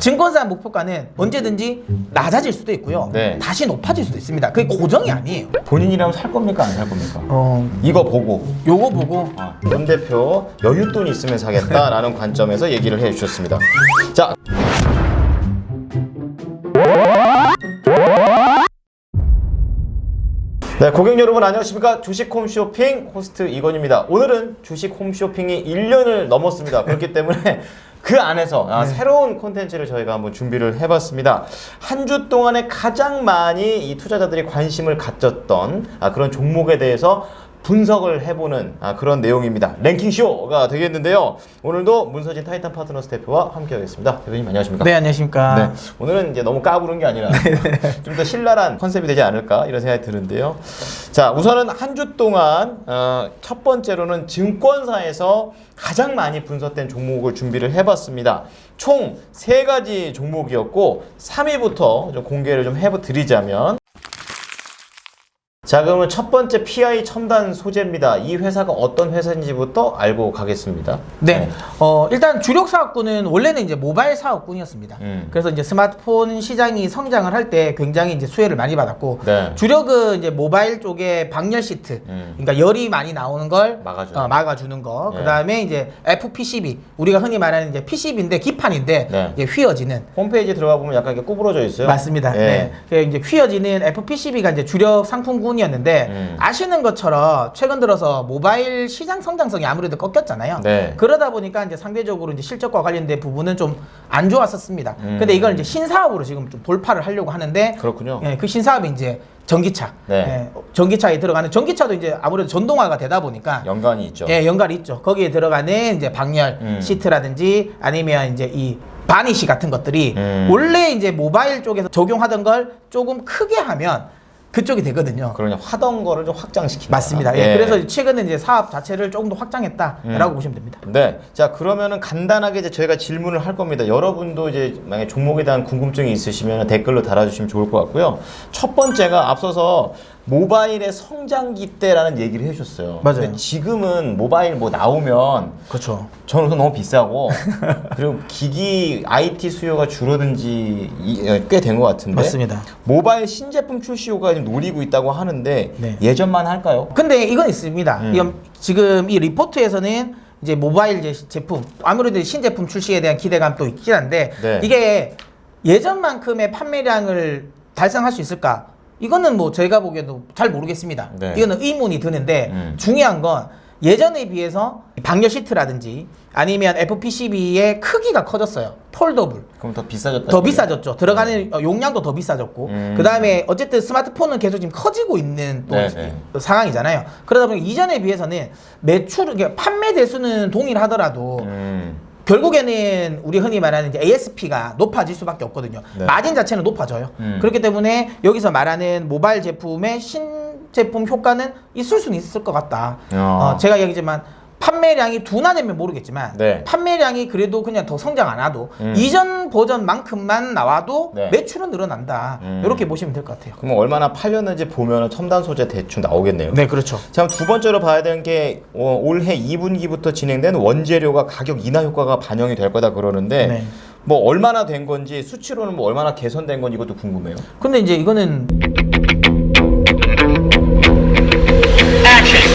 증권사 목표가는 언제든지 낮아질 수도 있고요. 네. 다시 높아질 수도 있습니다. 그게 고정이 아니에요. 본인이라면 살 겁니까 안 살 겁니까? 이거 보고 요거 보고 문 대표 여윳돈 있으면 사겠다라는 관점에서 얘기를 해주셨습니다. 자. 네, 고객 여러분 안녕하십니까? 주식 홈쇼핑 호스트 이건입니다. 오늘은 주식 홈쇼핑이 1년을 넘었습니다. 그렇기 때문에 그 안에서 새로운 콘텐츠를 저희가 한번 준비를 해봤습니다. 한 주 동안에 가장 많이 이 투자자들이 관심을 가졌던 그런 종목에 대해서 분석을 해보는 그런 내용입니다. 랭킹쇼가 되겠는데요. 오늘도 문서진 타이탄 파트너스 대표와 함께하겠습니다. 대표님 안녕하십니까? 네, 안녕하십니까? 네, 오늘은 이제 너무 까부는 게 아니라 좀 더 신랄한 컨셉이 되지 않을까 이런 생각이 드는데요. 자, 우선은 한 주 동안 첫 번째로는 증권사에서 가장 많이 분석된 종목을 준비를 해봤습니다. 총 3가지 종목이었고 3위부터 좀 공개를 좀 해드리자면, 자, 그러면 첫 번째 PI 첨단 소재입니다. 이 회사가 어떤 회사인지부터 알고 가겠습니다. 네. 일단 주력 사업군은 원래는 이제 모바일 사업군이었습니다. 그래서 이제 스마트폰 시장이 성장을 할 때 굉장히 이제 수혜를 많이 받았고, 네. 주력은 이제 모바일 쪽에 방열 시트, 그러니까 열이 많이 나오는 걸 막아주는 거. 네. 그다음에 이제 FPCB, 우리가 흔히 말하는 이제 PCB인데 기판인데 네. 이제 휘어지는. 홈페이지 들어가 보면 약간 이렇게 구부러져 있어요. 맞습니다. 네. 네. 이제 휘어지는 FPCB가 이제 주력 상품군이었는데 아시는 것처럼 최근 들어서 모바일 시장 성장성이 아무래도 꺾였잖아요. 네. 그러다 보니까 이제 상대적으로 이제 실적과 관련된 부분은 좀 안 좋았었습니다. 근데 이걸 이제 신사업으로 지금 좀 돌파를 하려고 하는데, 그렇군요. 그 신사업이 이제 전기차. 네. 전기차에 들어가는, 전기차도 이제 아무래도 전동화가 되다 보니까 연관이 있죠. 연관이 있죠. 거기에 들어가는 이제 방열 시트라든지 아니면 이제 이 바니시 같은 것들이 원래 이제 모바일 쪽에서 적용하던 걸 조금 크게 하면 그쪽이 되거든요. 그러냐, 하던 거를 좀 확장시킨다. 맞습니다. 예. 그래서 최근에 이제 사업 자체를 조금 더 확장했다라고 보시면 됩니다. 네. 자, 그러면은 간단하게 이제 저희가 질문을 할 겁니다. 여러분도 이제 만약에 종목에 대한 궁금증이 있으시면 댓글로 달아주시면 좋을 것 같고요. 첫 번째가 앞서서 모바일의 성장기 때라는 얘기를 해주셨어요. 맞아요. 근데 지금은 모바일 뭐 나오면 그렇죠. 저는 너무 비싸고 그리고 기기 IT 수요가 줄어든 지 꽤 된 것 같은데, 맞습니다. 모바일 신제품 출시호가 지금 노리고 있다고 하는데 네. 예전만 할까요? 근데 이건 있습니다. 이건 지금 이 리포트에서는 이제 모바일 제품, 아무래도 신제품 출시에 대한 기대감도 있긴 한데, 네. 이게 예전만큼의 판매량을 달성할 수 있을까? 이거는 뭐 제가 보기에도 잘 모르겠습니다. 네. 이거는 의문이 드는데, 중요한 건 예전에 비해서 방열 시트라든지 아니면 FPCB의 크기가 커졌어요. 폴더블. 그럼 더 비싸졌다. 더 비싸졌죠. 들어가는 용량도 더 비싸졌고, 그 다음에 어쨌든 스마트폰은 계속 지금 커지고 있는 또 상황이잖아요. 그러다 보니 이전에 비해서는 매출, 판매 대수는 동일하더라도 결국에는 우리 흔히 말하는 이제 ASP가 높아질 수밖에 없거든요. 네. 마진 자체는 높아져요. 그렇기 때문에 여기서 말하는 모바일 제품의 신제품 효과는 있을 수는 있을 것 같다. 제가 얘기지만 판매량이 둔화되면 모르겠지만, 네. 판매량이 그래도 그냥 더 성장 안 와도 이전 버전만큼만 나와도 네. 매출은 늘어난다. 이렇게 보시면 될 것 같아요. 그럼 얼마나 팔렸는지 보면 첨단 소재 대충 나오겠네요. 네, 그렇죠. 자, 두 번째로 봐야 되는 게 올해 2분기부터 진행된 원재료가 가격 인하 효과가 반영이 될 거다 그러는데, 네. 뭐 얼마나 된 건지 수치로는 뭐 얼마나 개선된 건지 이것도 궁금해요. 근데 이제 이거는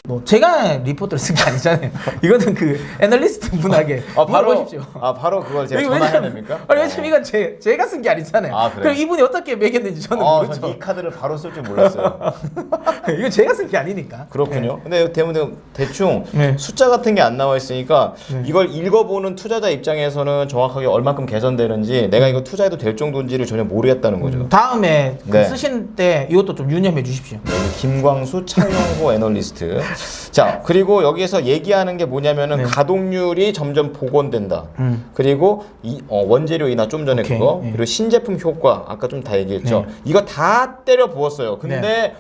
뭐 제가 리포트를 쓴 게 아니잖아요. 이거는 그 애널리스트 분에게 물어보십시오. 바로 그걸 제가 전화해야 됩니까? 아니, 왜냐면 이건 제가 쓴 게 아니잖아요. 그래요? 그럼 이분이 어떻게 매겼는지 저는 모르죠. 전 이 카드를 바로 쓸 줄 몰랐어요. 이건 제가 쓴 게 아니니까. 그렇군요. 근데 때문에 대충 네. 숫자 같은 게 안 나와 있으니까 이걸 읽어보는 투자자 입장에서는 정확하게 얼마큼 개선되는지, 내가 이거 투자해도 될 정도인지를 전혀 모르겠다는 거죠. 다음에 네. 쓰신 때 이것도 좀 유념해 주십시오. 김광수 차용호 애널리스트. 자, 그리고 여기에서 얘기하는 게 뭐냐면은 가동률이 점점 복원된다. 그리고 원재료 인하 좀 전에 오케이. 그거, 그리고 신제품 효과 아까 좀 다 얘기했죠. 이거 다 때려 부었어요. 근데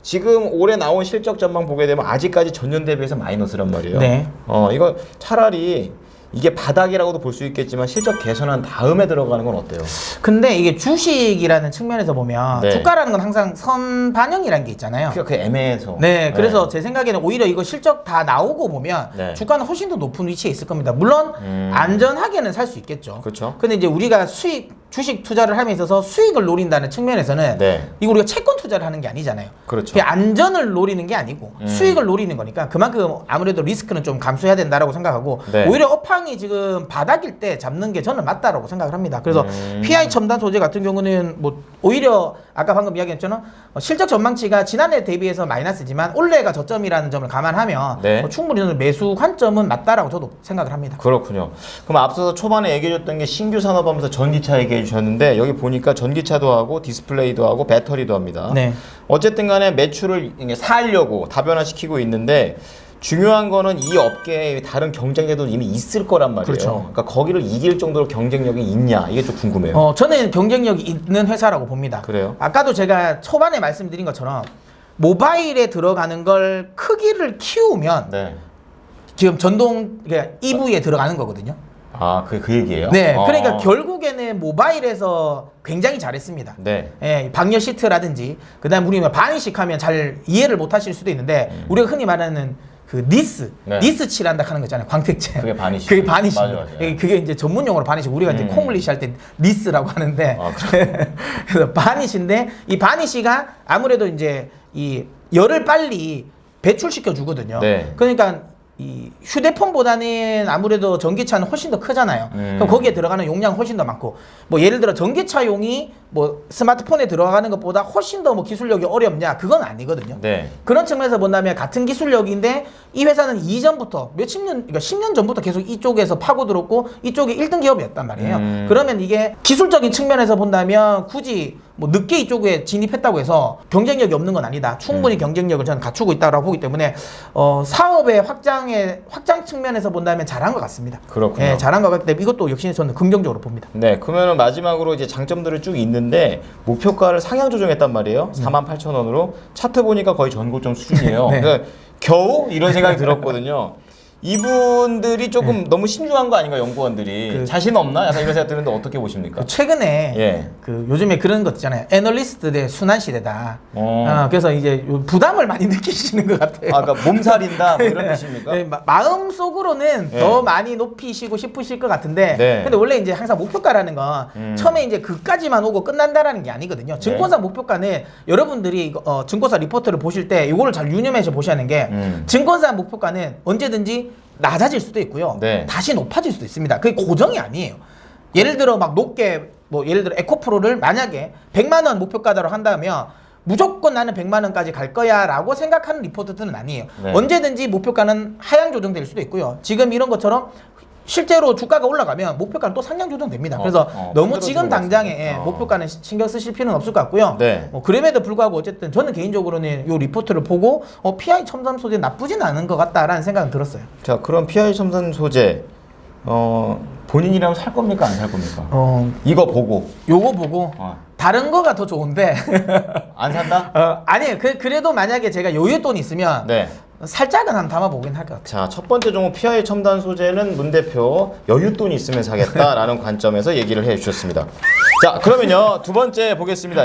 지금 올해 나온 실적 전망 보게 되면 아직까지 전년 대비해서 마이너스란 말이에요. 네. 이거 차라리 이게 바닥이라고도 볼 수 있겠지만 실적 개선한 다음에 들어가는 건 어때요? 근데 이게 주식이라는 측면에서 보면 네. 주가라는 건 항상 선반영이라는 게 있잖아요. 그 애매해서. 네, 그래서 제 생각에는 오히려 이거 실적 다 나오고 보면 네. 주가는 훨씬 더 높은 위치에 있을 겁니다. 물론 안전하게는 살 수 있겠죠. 그렇죠. 근데 이제 우리가 주식 투자를 함에 있어서 수익을 노린다는 측면에서는 네. 이거 우리가 채권 투자를 하는 게 아니잖아요. 그렇죠. 그게 안전을 노리는 게 아니고 수익을 노리는 거니까 그만큼 아무래도 리스크는 좀 감수해야 된다라고 생각하고 네. 오히려 업황이 지금 바닥일 때 잡는 게 저는 맞다라고 생각을 합니다. 그래서 PI 첨단 소재 같은 경우는 뭐 오히려 아까 방금 이야기했잖아요. 실적 전망치가 지난해 대비해서 마이너스지만 올해가 저점이라는 점을 감안하면 네. 충분히 저는 매수 관점은 맞다라고 저도 생각을 합니다. 그렇군요. 그럼 앞서서 초반에 얘기해줬던 게 신규 산업하면서 전기차 얘기해 주셨는데 여기 보니까 전기차도 하고 디스플레이도 하고 배터리도 합니다. 네. 어쨌든 간에 매출을 이게 살려고 다변화시키고 있는데 중요한 거는 이 업계에 다른 경쟁자도 이미 있을 거란 말이에요. 그렇죠. 그러니까 거기를 이길 정도로 경쟁력이 있냐 이게 좀 궁금해요. 저는 경쟁력이 있는 회사라고 봅니다. 그래요? 아까도 제가 초반에 말씀드린 것처럼 모바일에 들어가는 걸 크기를 키우면 네. 지금 전동 그러니까 EV에 들어가는 거거든요. 아, 그 얘기예요? 네, 아. 그러니까 결국에는 모바일에서 굉장히 잘했습니다. 네. 예, 방열 시트라든지 그다음 우리 바니식 하면 잘 이해를 못 하실 수도 있는데 우리가 흔히 말하는 그 니스, 네. 니스 칠한다 하는 거 있잖아요. 광택제. 그게 바니쉬. 그게 바니쉬. 맞아, 맞아. 그게 이제 전문용어로 바니쉬. 우리가 이제 콩글리시 할 때 니스라고 하는데. 아, 그래서 바니쉬인데 이 바니쉬가 아무래도 이제 이 열을 빨리 배출시켜 주거든요. 네. 그러니까 이 휴대폰보다는 아무래도 전기차는 훨씬 더 크잖아요. 그럼 거기에 들어가는 용량 훨씬 더 많고 뭐 예를 들어 전기차용이 뭐 스마트폰에 들어가는 것보다 훨씬 더 뭐 기술력이 어렵냐 그건 아니거든요. 네. 그런 측면에서 본다면 같은 기술력인데 이 회사는 이전부터 몇십 년, 그러니까 10년 전부터 계속 이쪽에서 파고들었고 이쪽이 1등 기업이었단 말이에요. 그러면 이게 기술적인 측면에서 본다면 굳이 뭐 늦게 이쪽에 진입했다고 해서 경쟁력이 없는 건 아니다. 충분히 경쟁력을 저는 갖추고 있다고 보기 때문에 사업의 확장 측면에서 본다면 잘한 것 같습니다. 그렇군요. 예, 잘한 것 같기 때문에 이것도 역시 저는 긍정적으로 봅니다. 네, 그러면은 마지막으로 이제 장점들을 쭉 있는데 목표가를 상향 조정했단 말이에요. 48,000원으로 차트 보니까 거의 전고점 수준이에요. 네. 그러니까 겨우 이런 생각이 들었거든요. 이분들이 조금 너무 신중한 거 아닌가 연구원들이 자신 없나? 약간 이런 생각 드는데 어떻게 보십니까? 최근에 예. 그 요즘에 그런 것 있잖아요. 애널리스트 대 순환 시대다. 그래서 이제 부담을 많이 느끼시는 것 같아요. 아, 그러니까 몸살인다 뭐 이런 뜻입니까? 네, 마음 속으로는 예. 더 많이 높이시고 싶으실 것 같은데, 네. 근데 원래 이제 항상 목표가라는 건 처음에 이제 그까지만 오고 끝난다라는 게 아니거든요. 증권사 목표가는 여러분들이 증권사 리포트를 보실 때 이거를 잘 유념해서 보셔야 하는 게 증권사 목표가는 언제든지 낮아질 수도 있고요. 네. 다시 높아질 수도 있습니다. 그게 고정이 아니에요. 예를 들어 막 높게 뭐 예를 들어 에코프로를 만약에 100만 원 목표가로 한다면 무조건 나는 100만 원까지 갈 거야 라고 생각하는 리포트들은 아니에요. 네. 언제든지 목표가는 하향 조정될 수도 있고요. 지금 이런 것처럼 실제로 주가가 올라가면 목표가는 또 상향 조정됩니다. 그래서 너무 지금 당장에 목표가는 신경 쓰실 필요는 없을 것 같고요. 네. 그럼에도 불구하고 어쨌든 저는 개인적으로는 이 리포트를 보고 PI 첨단 소재 나쁘진 않은 것 같다라는 생각은 들었어요. 자, 그럼 PI 첨단 소재 본인이라면 살 겁니까 안 살 겁니까? 이거 보고 요거 보고 다른 거가 더 좋은데 안 산다? 아니에요. 그래도 만약에 제가 여윳돈이 있으면 네. 살짝은 한번 담아보긴 할 것 같아요. 자, 첫 번째 종목 PI 첨단 소재는 문 대표 여윳돈이 있으면 사겠다라는 관점에서 얘기를 해주셨습니다. 자, 그러면요 두 번째 보겠습니다.